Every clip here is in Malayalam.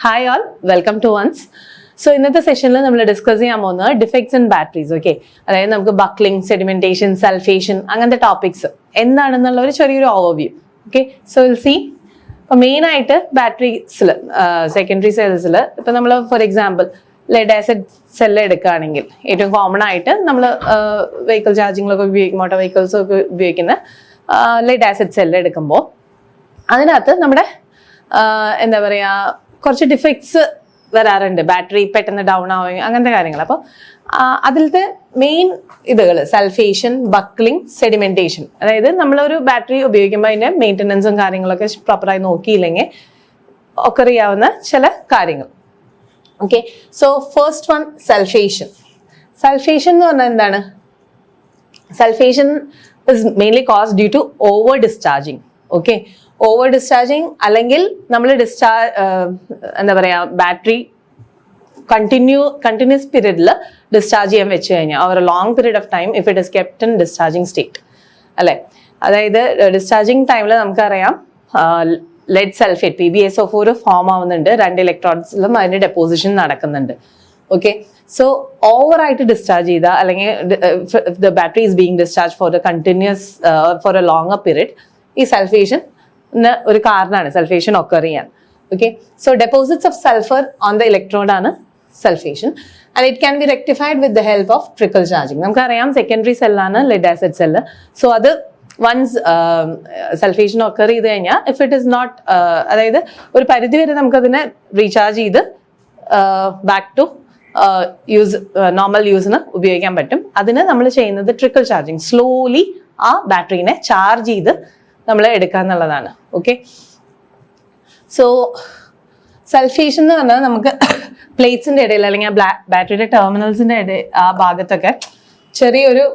Hi all, welcome to once. So ഇന്നത്തെ സെഷനിൽ നമ്മൾ ഡിസ്കസ് ചെയ്യാൻ പോകുന്നത് ഡിഫെക്ട്സ് ഇൻ ബാറ്ററീസ്. ഓക്കെ, അതായത് നമുക്ക് ബക്ലിംഗ്, സെഡിമെന്റേഷൻ, സൾഫേഷൻ അങ്ങനത്തെ ടോപ്പിക്സ് എന്താണെന്നുള്ള ഒരു ചെറിയൊരു overview. Okay, so will see. ഇപ്പൊ മെയിൻ ആയിട്ട് ബാറ്ററീസിൽ, സെക്കൻഡറി സെൽസിൽ ഇപ്പൊ നമ്മൾ for example lead acid cell എടുക്കുകയാണെങ്കിൽ ഏറ്റവും കോമൺ ആയിട്ട് നമ്മൾ വെഹിക്കിൾ ചാർജിങ്ങിലൊക്കെ ഉപയോഗിക്കും, മോട്ടോർ വെഹിക്കിൾസ് ഒക്കെ ഉപയോഗിക്കുന്ന ലെഡ് ആസിഡ് സെല്ല് എടുക്കുമ്പോൾ അതിനകത്ത് നമ്മുടെ എന്താ പറയുക, കുറച്ച് ഡിഫക്ട്സ് വരാറുണ്ട്. ബാറ്ററി പെട്ടെന്ന് ഡൗൺ ആവുകയും അങ്ങനത്തെ കാര്യങ്ങൾ. അപ്പോൾ അതിലത്തെ മെയിൻ ഇതുകൾ സൾഫേഷൻ, ബക്ലിംഗ്, സെഡിമെന്റേഷൻ. അതായത് നമ്മളൊരു ബാറ്ററി ഉപയോഗിക്കുമ്പോൾ അതിൻ്റെ മെയിൻ്റനൻസും കാര്യങ്ങളൊക്കെ പ്രോപ്പറായി നോക്കിയില്ലെങ്കിൽ ഒക്കെ അറിയാവുന്ന ചില കാര്യങ്ങൾ. Okay, so first one sulphation. Sulphation എന്ന് പറഞ്ഞാൽ എന്താണ്? Sulphation is mainly cause due to over discharging. Okay, over discharging അല്ലെങ്കിൽ നമ്മൾ എന്താ പറയുക, ബാറ്ററി കണ്ടിന്യൂസ് പീരീഡിൽ ഡിസ്ചാർജ് ചെയ്യാൻ വെച്ച് കഴിഞ്ഞാൽ over A long period of time if it is kept in discharging state, അല്ലേ? അതായത് ഡിസ്ചാർജിങ് ടൈമിൽ നമുക്കറിയാം ലെഡ് സൾഫേറ്റ് PbSO4 ഫോം ആവുന്നുണ്ട്, 2 ഇലക്ട്രോഡ്സിലും അതിന്റെ ഡെപ്പോസിഷൻ നടക്കുന്നുണ്ട്. ഓക്കെ, സോ ഓവറായിട്ട് ഡിസ്ചാർജ് ചെയ്ത അല്ലെങ്കിൽ the battery is being discharge for a continuous for a longer period, ഈ സൾഫേഷൻ ഒരു കാരണമാണ് സൾഫേഷൻ ഒക്കർ ചെയ്യാൻ. Okay, so deposits of sulphur on the electrode ആണ് sulphation, and it can be rectified with the help of trickle charging. നമുക്കറിയാം സെക്കൻഡറി സെല്ലാണ് ലെഡ് ആസിഡ് സെല്ല്. സോ അത് വൺസ് സൾഫേഷൻ ഒക്കർ ചെയ്ത് കഴിഞ്ഞാൽ ഇഫ് ഇറ്റ് ഇസ് നോട്ട്, അതായത് ഒരു പരിധി വരെ നമുക്കതിനെ റീചാർജ് ചെയ്ത് ബാക്ക് ടു യൂസ്, നോർമൽ യൂസിന് ഉപയോഗിക്കാൻ പറ്റും. അതിന് നമ്മൾ ചെയ്യുന്നത് ട്രിക്കിൾ ചാർജിങ്, സ്ലോലി ആ ബാറ്ററീനെ ചാർജ് ചെയ്ത് നമ്മൾ എടുക്കുക എന്നുള്ളതാണ്. ഓക്കെ, സോ സൾഫേഷൻ എന്ന് പറഞ്ഞാൽ നമുക്ക് പ്ലേറ്റ്സിന്റെ ഇടയിൽ അല്ലെങ്കിൽ ബാറ്ററിയുടെ ടെർമിനൽസിന്റെ ഇടയിൽ ആ ഭാഗത്തൊക്കെ ചെറിയൊരു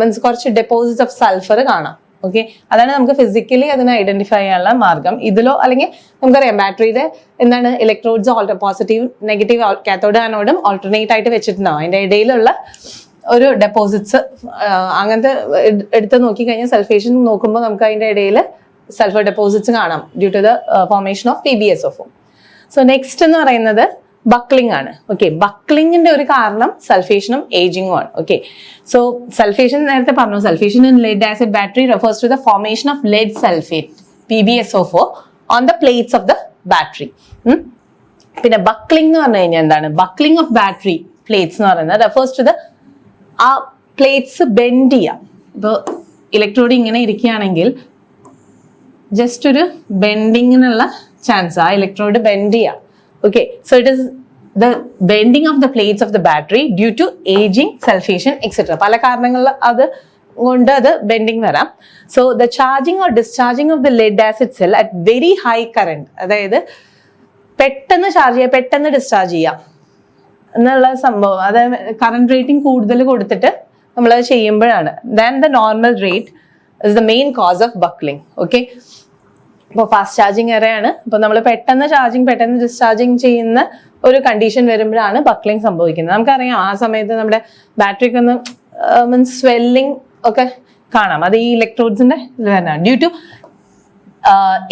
മീൻസ് കുറച്ച് ഡെപ്പോസിറ്റ്സ് ഓഫ് സൾഫർ കാണാം. ഓക്കെ, അതാണ് നമുക്ക് ഫിസിക്കലി അതിനെ ഐഡന്റിഫൈ ചെയ്യാനുള്ള മാർഗം. ഇതിലോ അല്ലെങ്കിൽ നമുക്കറിയാം ബാറ്ററിയുടെ എന്താണ് ഇലക്ട്രോഡ്സ് പോസിറ്റീവ് നെഗറ്റീവ് കാത്തോഡ് ആനോഡും ഓൾട്ടർനേറ്റ് ആയിട്ട് വെച്ചിട്ടുണ്ടാവും. അതിന്റെ ഇടയിലുള്ള ഒരു ഡെപ്പോസിറ്റ്സ് അങ്ങനത്തെ എടുത്ത് നോക്കിക്കഴിഞ്ഞാൽ സൾഫേഷൻ നോക്കുമ്പോൾ നമുക്ക് അതിന്റെ ഇടയിൽ സൾഫർ ഡെപ്പോസിറ്റ്സ് കാണാം due to the formation of PbSO4. So next എന്ന് പറയുന്നത് ബക്ലിംഗ് ആണ്. ഓക്കെ, ബക്ലിംഗിന്റെ ഒരു കാരണം സൾഫേഷനും ഏജിങ്ങും ആണ്. ഓക്കെ, സോ സൾഫേഷൻ നേരത്തെ പറഞ്ഞു, sulphation in lead acid battery refers to the formation of lead sulphate PbSO4 on the plates of the battery. പിന്നെ ബക്ലിംഗ് എന്ന് പറഞ്ഞു കഴിഞ്ഞാൽ എന്താണ്? ബക്ലിംഗ് ഓഫ് ബാറ്ററി പ്ലേറ്റ്സ് എന്ന് പറയുന്നത് റെഫേഴ്സ് ടു ദ ആ പ്ലേറ്റ്സ് ബെൻഡ് ചെയ്യാം. ഇപ്പോൾ ഇലക്ട്രോഡ് ഇങ്ങനെ ഇരിക്കുകയാണെങ്കിൽ ജസ്റ്റ് ഒരു ബെൻഡിങ്ങിനുള്ള ചാൻസ്, ആ ഇലക്ട്രോഡ് ബെൻഡ് ചെയ്യാം. Okay, so it is the bending of the plates of the battery due to ageing, sulphation etcetera. പല കാരണങ്ങളിൽ അത് കൊണ്ട് അത് ബെൻഡിങ് വരാം. So the charging or discharging of the lead acid cell at very high current, അതായത് പെട്ടെന്ന് ചാർജ് ചെയ്യുക, പെട്ടെന്ന് ഡിസ്ചാർജ് ചെയ്യാം എന്നുള്ള സംഭവം, അതായത് കറണ്ട് റേറ്റിംഗ് കൂടുതൽ കൊടുത്തിട്ട് നമ്മളത് ചെയ്യുമ്പോഴാണ് than the normal rate is the main cause of buckling. Okay, ഇപ്പോൾ ഫാസ്റ്റ് ചാർജിങ് എറയാണ്. ഇപ്പോൾ നമ്മൾ പെട്ടെന്ന് ചാർജിങ് പെട്ടെന്ന് ഡിസ്ചാർജിങ് ചെയ്യുന്ന ഒരു കണ്ടീഷൻ വരുമ്പോഴാണ് ബക്ലിംഗ് സംഭവിക്കുന്നത്. നമുക്കറിയാം ആ സമയത്ത് നമ്മുടെ ബാറ്ററിക്ക് ഒന്ന് മീൻസ് സ്വെല്ലിംഗ് ഒക്കെ കാണാം. അത് ഈ ഇലക്ട്രോഡ്സിന്റെ ഇത് തന്നെയാണ് due to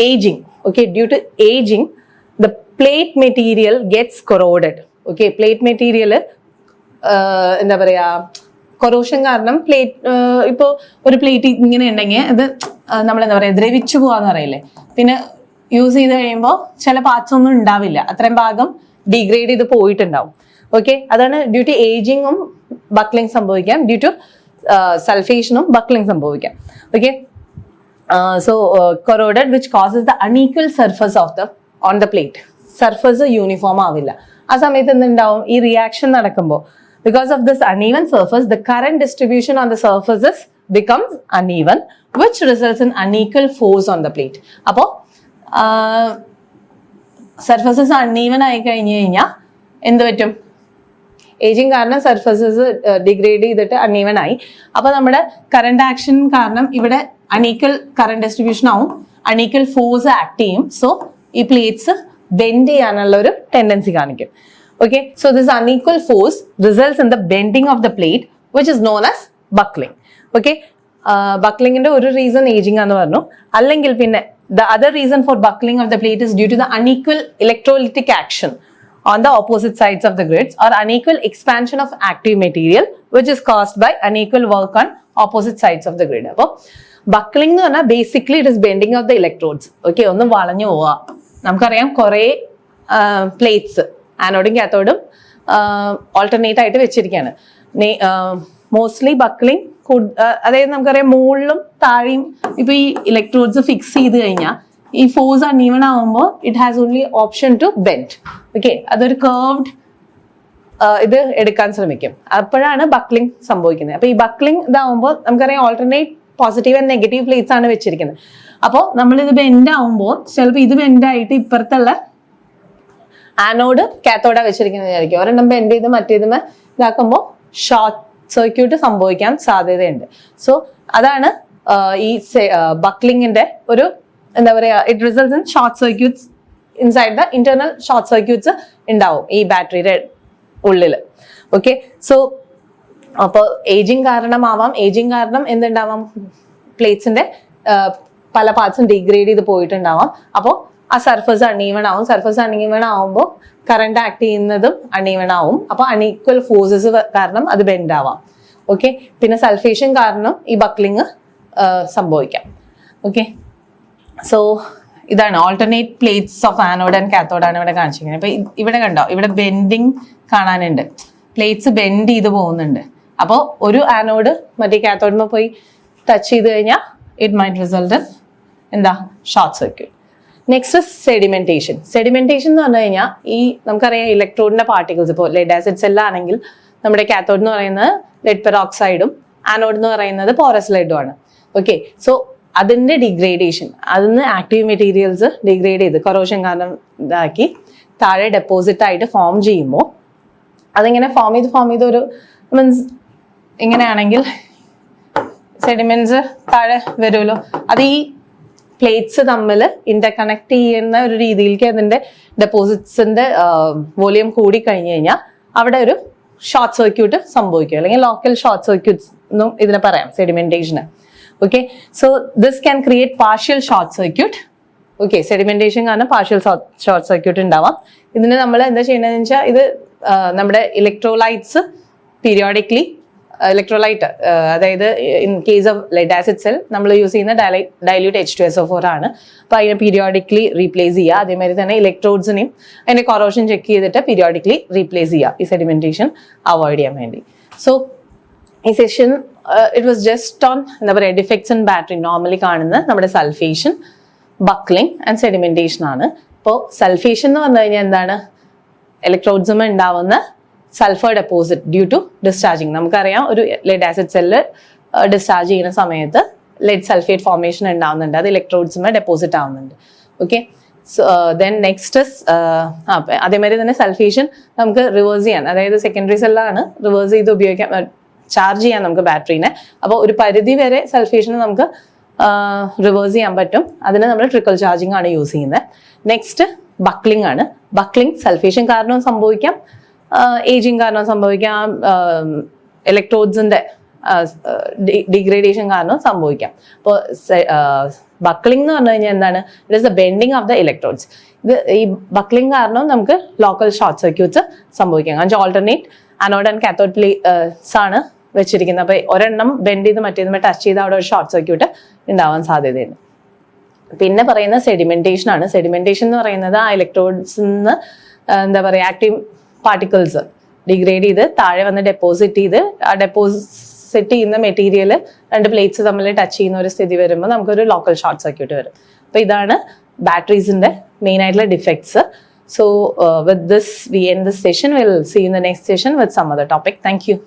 ageing. Okay, due to ageing the plate material gets corroded. Okay, plate material എന്താ പറയാ, കൊറോഷൻ കാരണം പ്ലേറ്റ്, ഇപ്പോൾ ഒരു പ്ലേറ്റ് ഇങ്ങനെ ഉണ്ടെങ്കിൽ അത് നമ്മളെന്താ പറയാ ദ്രവിച്ചു പോവാന്ന് പറയില്ലേ. പിന്നെ യൂസ് ചെയ്ത് കഴിയുമ്പോൾ ചില പാർട്സ് ഒന്നും ഉണ്ടാവില്ല, അത്രയും ഭാഗം ഡീഗ്രേഡ് ചെയ്ത് പോയിട്ടുണ്ടാവും. ഓക്കെ, അതാണ് ഡ്യൂ ടു ഏജിങ്ങും ബക്ലിംഗ് സംഭവിക്കാം, ഡ്യൂ ടു സൾഫേഷനും ബക്ലിംഗ് സംഭവിക്കാം. Okay, so കൊറോഡഡ് which causes the unequal surface of the on the plate. Surface uniform ആവില്ല. ആ സമയത്ത് എന്തുണ്ടാവും? ഈ റിയാക്ഷൻ നടക്കുമ്പോൾ because of this uneven surface, the current distribution on the surfaces becomes uneven, which results in unequal force on the plate. അപ്പോൾ സർഫസസ് അൺഈവൻ ആയി കഴിഞ്ഞു കഴിഞ്ഞാൽ എന്ത് പറ്റും? ഏജിങ് കാരണം സർഫസസ് ഡിഗ്രേഡ് ചെയ്തിട്ട് അൺഈവൻ ആയി. അപ്പോൾ നമ്മുടെ കറണ്ട് ആക്ഷൻ കാരണം ഇവിടെ അൺഈക്വൽ കറണ്ട് ഡിസ്ട്രിബ്യൂഷൻ ആവും, അൺഈക്വൽ ഫോഴ്സ് ആക്ട് ചെയ്യും. സോ ഈ പ്ലേറ്റ്സ് ബെൻഡ് ചെയ്യാനുള്ള ഒരു ടെൻഡൻസി കാണിക്കും. Okay, so this unequal force results in the bending of the plate, which is known as buckling. Okay, ബക്ലിങ്ങിന്റെ ഒരു റീസൺ ഏജിങ് ആണെന്ന് പറഞ്ഞു. അല്ലെങ്കിൽ പിന്നെ the other reason for buckling of the plate is due to the unequal electrolytic action on the opposite sides of the grids or unequal expansion of active material which is caused by unequal work on opposite sides of the grid. അപ്പോൾ ബക്ലിംഗ് എന്ന് പറഞ്ഞാൽ basically it is bending of the electrodes. Okay, ഒന്ന് വളഞ്ഞു പോവുക. നമുക്കറിയാം കുറേ പ്ലേറ്റ്സ് ആനോഡും കാത്തോഡും ഓൾട്ടർനേറ്റ് ആയിട്ട് വെച്ചിരിക്കുകയാണ്. മോസ്റ്റ്ലി ബക്ലിംഗ് അതായത് നമുക്കറിയാം മുകളിലും താഴെയും ഇപ്പൊ ഈ ഇലക്ട്രോഡ്സ് ഫിക്സ് ചെയ്ത് കഴിഞ്ഞാൽ ഈ ഫോഴ്സ് അൺഈവൺ ആവുമ്പോൾ it has only option to bend. Okay, അതൊരു കർവ്ഡ് ഇത് എടുക്കാൻ ശ്രമിക്കും. അപ്പോഴാണ് ബക്ലിംഗ് സംഭവിക്കുന്നത്. അപ്പൊ ഈ ബക്ലിംഗ് ഇതാവുമ്പോൾ നമുക്കറിയാം alternate positive and negative plates ആണ് വെച്ചിരിക്കുന്നത്. അപ്പോൾ നമ്മളിത് ബെൻഡ് ആവുമ്പോൾ ചിലപ്പോൾ ഇത് ബെൻഡ് ആയിട്ട് ഇപ്പുറത്തുള്ള ആനോഡ് കാത്തോഡാ വെച്ചിരിക്കുന്നത് വിചാരിക്കും. ഒരെണ്ണം ബെൻഡ് ചെയ്ത് മറ്റേതുമേ ഇതാക്കുമ്പോൾ ഷോർട്ട് സർക്യൂട്ട് സംഭവിക്കാൻ സാധ്യതയുണ്ട്. സോ അതാണ് ഈ ബക്ലിംഗിന്റെ ഒരു എന്താ പറയാ, it results in short circuits inside the internal short circuits ഉണ്ടാവും ഈ ബാറ്ററിയുടെ ഉള്ളില്. ഓക്കെ, സോ അപ്പോൾ ഏജിങ് കാരണമാവാം. ഏജിങ് കാരണം എന്തുണ്ടാവാം, പ്ലേറ്റ്സിന്റെ പല പാർട്സും ഡിഗ്രേഡ് ചെയ്ത് പോയിട്ടുണ്ടാവാം. അപ്പോൾ ആ സർഫസ് അൺഈവൺ ആവും. സർഫസ് അൺഈവൺ ആവുമ്പോൾ കറണ്ട് ആക്ട് ചെയ്യുന്നതും അൺഈവൺ ആവും. അപ്പൊ അൺഈക്വൽ ഫോഴ്സസ് കാരണം അത് ബെൻഡ് ആവാം. ഓക്കെ, പിന്നെ സൾഫേഷൻ കാരണം ഈ ബക്ലിംഗ് സംഭവിക്കാം. ഓക്കെ, സോ ഇതാണ് alternate plates of anode and cathode ആണ് ഇവിടെ കാണിച്ചിരിക്കുന്നത്. അപ്പൊ ഇവിടെ കണ്ടോ, ഇവിടെ ബെൻഡിങ് കാണാനുണ്ട്. പ്ലേറ്റ്സ് ബെൻഡ് ചെയ്ത് പോകുന്നുണ്ട്. അപ്പോൾ ഒരു ആനോഡ് മറ്റേ കാത്തോഡിന് പോയി ടച്ച് ചെയ്ത് കഴിഞ്ഞാൽ ഇറ്റ് മൈറ്റ് റിസൾട്ട് എന്താ, short circuit. Next sedimentation. Sedimentation എന്ന് പറഞ്ഞു കഴിഞ്ഞാൽ ഈ നമുക്കറിയാം ഇലക്ട്രോഡിന്റെ പാർട്ടിക്കിൾസ്, ഇപ്പോൾ ലെഡ് ആസിഡ് സെൽ ആണെങ്കിൽ നമ്മുടെ കാത്തോഡ് എന്ന് പറയുന്നത് ലെഡ് പെറോക്സൈഡും ആനോഡ് എന്ന് പറയുന്നത് പോറസ് ലെഡും ആണ്. ഓക്കെ, സോ അതിന്റെ ഡിഗ്രേഡേഷൻ, അതിന്ന് ആക്റ്റീവ് മെറ്റീരിയൽസ് ഡിഗ്രേഡ് ചെയ്ത് കൊറോഷൻ കാരണം ഇതാക്കി താഴെ ഡെപ്പോസിറ്റ് ആയിട്ട് ഫോം ചെയ്യുമ്പോൾ അതിങ്ങനെ ഫോം ചെയ്ത് ഒരു മീൻസ് ഇങ്ങനെയാണെങ്കിൽ സെഡിമെന്റ്സ് താഴെ വരുമല്ലോ. അത് ഈ പ്ലേറ്റ്സ് തമ്മിൽ ഇന്റർകണക്ട് ചെയ്യുന്ന ഒരു രീതിയിലേക്ക് അതിന്റെ ഡെപ്പോസിറ്റ്സിന്റെ വോളിയം കൂടി കഴിഞ്ഞു കഴിഞ്ഞാൽ അവിടെ ഒരു ഷോർട്ട് സർക്യൂട്ട് സംഭവിക്കും, അല്ലെങ്കിൽ ലോക്കൽ ഷോർട്ട് സർക്യൂട്ട്സ് എന്നും ഇതിനെ പറയാം, സെഡിമെന്റേഷന്. Okay, so this can create partial short circuit. Okay, sedimentation കാരണം പാർഷ്യൽ ഷോർട്ട് സർക്യൂട്ട് ഉണ്ടാവാം. ഇതിന് നമ്മൾ എന്താ ചെയ്യണമെന്ന് വെച്ചാൽ ഇത് നമ്മുടെ ഇലക്ട്രോലൈറ്റ്സ് പീരിയോഡിക്കലി ഇലക്ട്രോലൈറ്റ്, അതായത് in case of lead acid cell നമ്മൾ യൂസ് ചെയ്യുന്ന ഡൈല്യൂട്ട് H2SO4 ആണ്. അപ്പൊ അതിനെ പീരിയോഡിക്കലി റീപ്ലേസ് ചെയ്യുക. അതേമാതിരി തന്നെ ഇലക്ട്രോഡ്സിനെയും അതിന്റെ കൊറോഷൻ ചെക്ക് ചെയ്തിട്ട് പീരിയോഡിക്കലി റീപ്ലേസ് ചെയ്യുക, ഈ സെഡിമെന്റേഷൻ അവോയ്ഡ് ചെയ്യാൻ വേണ്ടി. സോ ഈ session it was just on എന്താ പറയുക ഡിഫക്ട്സ് ഇൻ ബാറ്ററി. നോർമലി കാണുന്ന നമ്മുടെ സൾഫേഷൻ, ബക്ലിംഗ് ആൻഡ് സെഡിമെന്റേഷൻ ആണ്. ഇപ്പോൾ സൾഫേഷൻ എന്ന് പറഞ്ഞു കഴിഞ്ഞാൽ എന്താണ്, ഇലക്ട്രോഡ്സുമ ഉണ്ടാവുന്ന sulphur deposit due to discharging. നമുക്കറിയാം ഒരു ലെഡ് ആസിഡ് സെല്ല് ഡിസ്ചാർജ് ചെയ്യുന്ന സമയത്ത് ലെഡ് സൾഫേറ്റ് ഫോർമേഷൻ ഉണ്ടാവുന്നുണ്ട്, അത് ഇലക്ട്രോഡ്സുമ ഡെപ്പോസിറ്റ് ആവുന്നുണ്ട്. ഓക്കെ, ദെൻ നെക്സ്റ്റ് അതേമാതിരി തന്നെ സൾഫേഷൻ നമുക്ക് റിവേഴ്സ് ചെയ്യാൻ, അതായത് സെക്കൻഡറി സെല്ലാണ് റിവേഴ്സ് ചെയ്ത് ഉപയോഗിക്കാൻ, ചാർജ് ചെയ്യാൻ നമുക്ക് ബാറ്ററീനെ. അപ്പോൾ ഒരു പരിധി വരെ സൾഫേഷന് നമുക്ക് റിവേഴ്സ് ചെയ്യാൻ പറ്റും. അതിന് നമ്മൾ ട്രിക്കിൾ ചാർജിങ് ആണ് യൂസ് ചെയ്യുന്നത്. നെക്സ്റ്റ് ബക്ലിംഗ് ആണ്. ബക്ലിംഗ് സൾഫേഷൻ കാരണവും സംഭവിക്കാം, ഏജിങ് കാരണം സംഭവിക്കാം, ഇലക്ട്രോഡ്സിന്റെ ഡിഗ്രേഡേഷൻ കാരണം സംഭവിക്കാം. അപ്പോൾ ബക്ലിംഗ് എന്ന് പറഞ്ഞു കഴിഞ്ഞാൽ എന്താണ്, it is the bending of the electrodes. ഇത് ഈ ബക്ലിംഗ് കാരണം നമുക്ക് ലോക്കൽ ഷോർട്ട് സർക്യൂട്ട്സ് സംഭവിക്കാം. കാരണം alternate anode and cathode plates ആണ് വെച്ചിരിക്കുന്നത്. അപ്പൊ ഒരെണ്ണം ബെൻഡ് ചെയ്ത് മറ്റേതുമേ ടച്ച് ചെയ്ത് അവിടെ ഒരു ഷോർട്ട് സർക്യൂട്ട് ഉണ്ടാവാൻ സാധ്യതയുണ്ട്. പിന്നെ പറയുന്നത് സെഡിമെന്റേഷൻ ആണ്. സെഡിമെന്റേഷൻ എന്ന് പറയുന്നത് ആ ഇലക്ട്രോഡ്സിന്ന് എന്താ പറയുക ആക്റ്റീവ് പാർട്ടിക്കിൾസ് ഡിഗ്രേഡ് ചെയ്ത് താഴെ വന്ന് ഡെപ്പോസിറ്റ് ചെയ്ത് ആ ഡെപ്പോസിറ്റ് ചെയ്യുന്ന മെറ്റീരിയൽ രണ്ട് പ്ലേറ്റ്സ് തമ്മിൽ ടച്ച് ചെയ്യുന്ന ഒരു സ്ഥിതി വരുമ്പോൾ നമുക്കൊരു ലോക്കൽ ഷോർട്ട് സർക്യൂട്ട് വരും. അപ്പൊ ഇതാണ് ബാറ്ററീസിന്റെ മെയിൻ ആയിട്ടുള്ള defects. So with this we end this session. We'll see you in the next session with some other topic. Thank you.